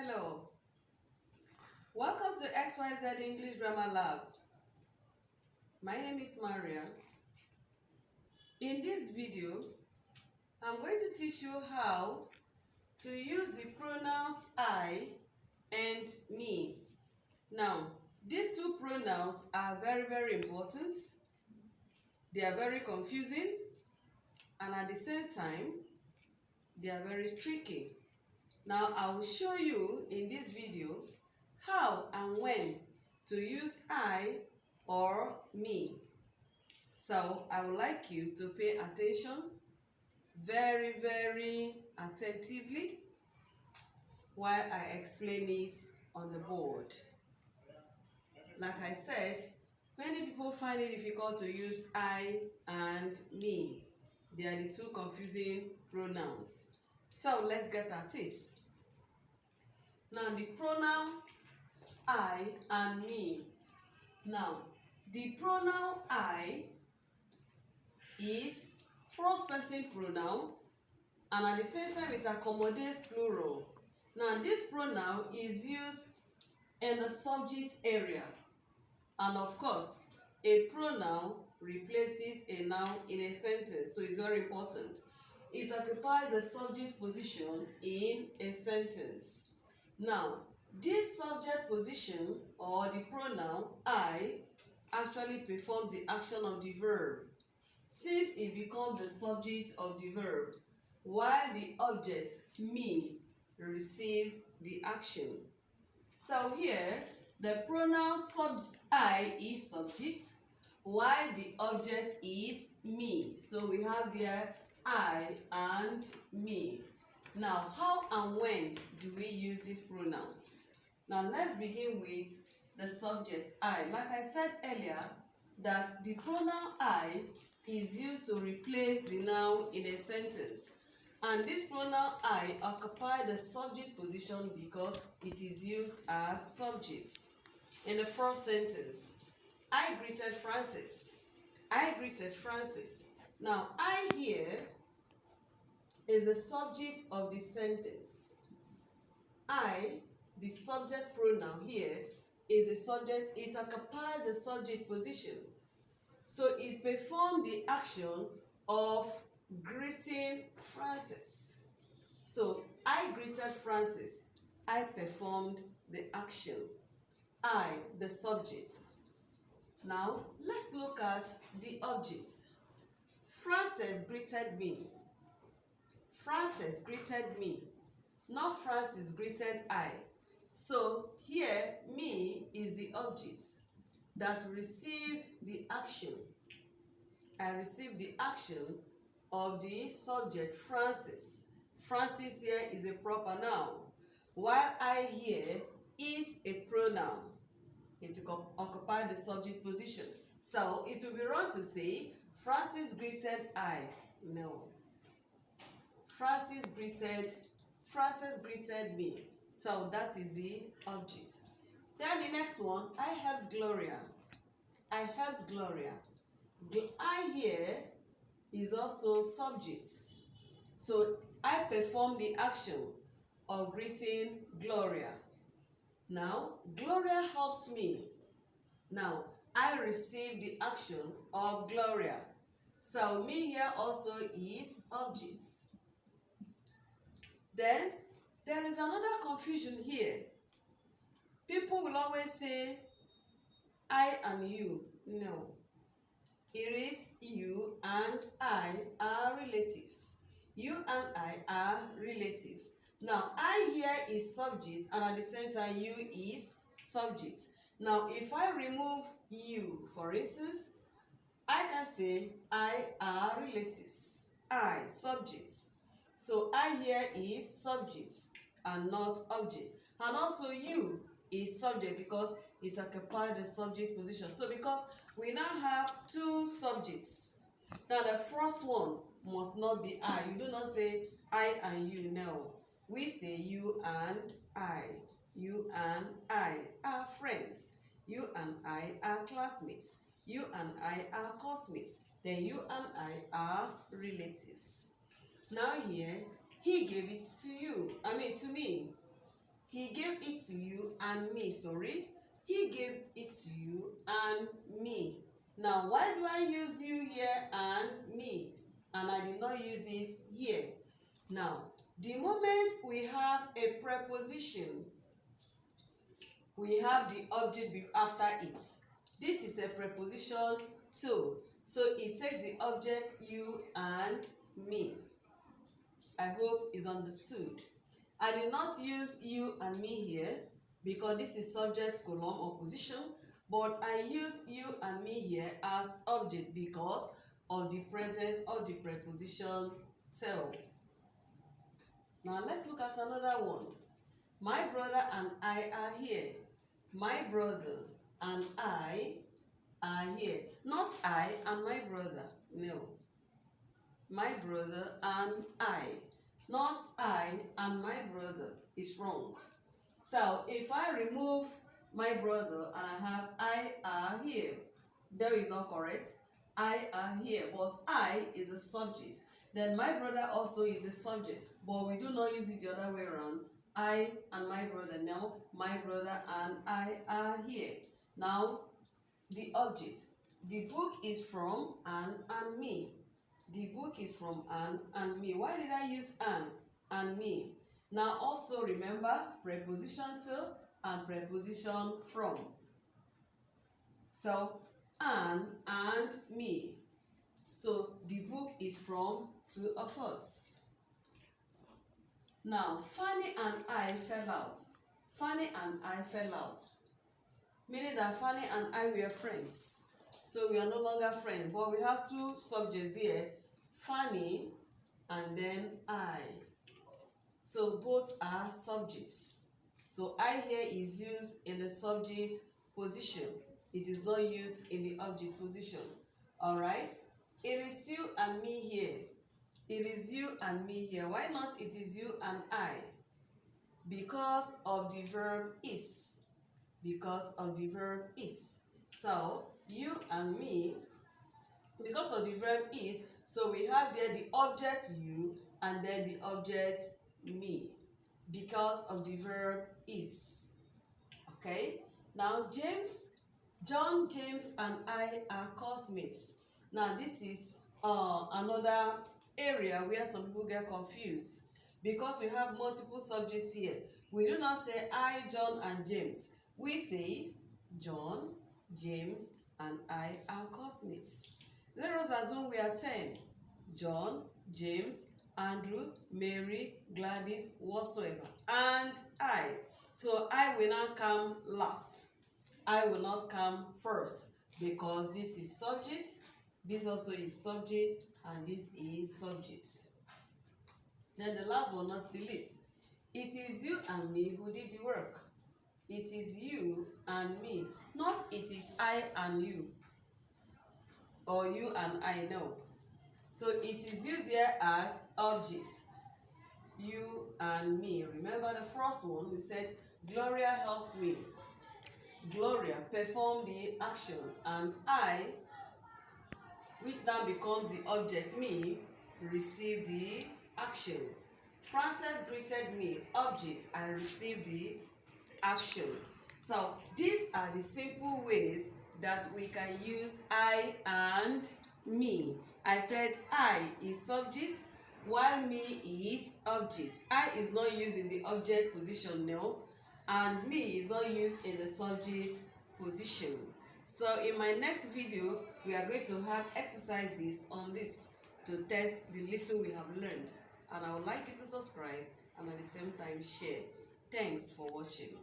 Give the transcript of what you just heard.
Hello, welcome to XYZ English Grammar Lab. My name is Maria. In this video, I'm going to teach you how to use the pronouns I and me. Now, these two pronouns are very important. They are very confusing, and at the same time, they are very tricky. Now, I will show you in this video how and when to use I or me. So, I would like you to pay attention very attentively while I explain it on the board. Like I said, many people find it difficult to use I and me. They are the two confusing pronouns. So, let's get at it. Now, the pronouns I and me. Now, the pronoun I is first person pronoun, and at the same time it accommodates plural. Now, this pronoun is used in the subject area, and of course, a pronoun replaces a noun in a sentence, so it's very important. It occupies the subject position in a sentence. Now, this subject position or the pronoun I actually performs the action of the verb, since it becomes the subject of the verb, while the object me receives the action. So here, the pronoun I is subject, while the object is me. So we have there I and me. Now, how and when do we use these pronouns? Now, let's begin with the subject I. Like I said earlier, that the pronoun I is used to replace the noun in a sentence. And this pronoun I occupies the subject position because it is used as subject. In the first sentence, I greeted Francis. I greeted Francis. Now, I here is the subject of the sentence. I, the subject pronoun here, is the subject. It occupies the subject position. So it performed the action of greeting Francis. So I greeted Francis. I performed the action. I, the subject. Now, let's look at the object. Francis greeted me. Francis greeted me. Not Francis greeted I. So here, me is the object that received the action. I received the action of the subject Francis. Francis here is a proper noun, while I here is a pronoun. It occupies the subject position. So it will be wrong to say Francis greeted I. No. Francis greeted me. So that is the object. Then the next one, I helped Gloria. I helped Gloria. The I here is also subject. So I perform the action of greeting Gloria. Now, Gloria helped me. Now, I received the action of Gloria. So me here also is objects. Then, there is another confusion here. People will always say, I and you. No. It is you and I are relatives. You and I are relatives. Now, I here is subject, and at the same time, you is subject. Now, if I remove you, for instance, I can say I are relatives. I, subject. So, I here is subject and not object. And also, you is subject because it occupies the subject position. So, because we now have two subjects, now the first one must not be I. You do not say I and you, no. We say you and I. You and I are friends. You and I are classmates. You and I are classmates. Then you and I are relatives. Now here, he gave it to you. To me. He gave it to you and me. Sorry. He gave it to you and me. Now, why do I use you here and me? And I did not use it here. Now, the moment we have a preposition, we have the object after it. This is a preposition to. So it takes the object you and me. I hope it's understood. I did not use you and me here because this is subject column or position, but I use you and me here as object because of the presence of the preposition till. Now let's look at another one. My brother and I are here. My brother and I are here. Not I and my brother. No. My brother and I. Not I and my brother. Is wrong. So if I remove my brother and I have I are here, that is not correct. I are here, but I is the subject. Then my brother also is the subject, but we do not use it the other way around. I and my brother. Now my brother and I are here. Now the object. The book is from Anne and me. The book is from Anne and me. Why did I use Anne and me? Now also remember preposition to and preposition from. So Anne and me. So the book is from two of us. Now Fanny and I fell out. Fanny and I fell out. Meaning that Fanny and I were friends. So we are no longer friends, but we have two subjects here, Fanny and then I. So both are subjects. So I here is used in the subject position. It is not used in the object position. Alright? It is you and me here. It is you and me here. Why not it is you and I? Because of the verb is. Because of the verb is. So you and me, because of the verb is, so we have there the object you and then the object me because of the verb is. Okay, now John, James and I are classmates. Now this is another area where some people get confused because we have multiple subjects here. We do not say I, John and James. We say John, James and I are classmates. Let us assume we are 10. John, James, Andrew, Mary, Gladys, whatsoever, and I. So I will not come last. I will not come first because this is subject, this also is subject, and this is subject. Then the last but not the least, it is you and me who did the work. It is you and me, not it is I and you, or you and I, no. So it is used here as object. You and me. Remember the first one, we said Gloria helped me. Gloria performed the action, and I, which now becomes the object me, received the action. Frances greeted me, object, I received the action. So these are the simple ways that we can use I and me. I said I is subject while me is object. I is not used in the object position, no, and me is not used in the subject position. So in my next video, we are going to have exercises on this to test the little we have learned. And I would like you to subscribe and at the same time share. Thanks for watching.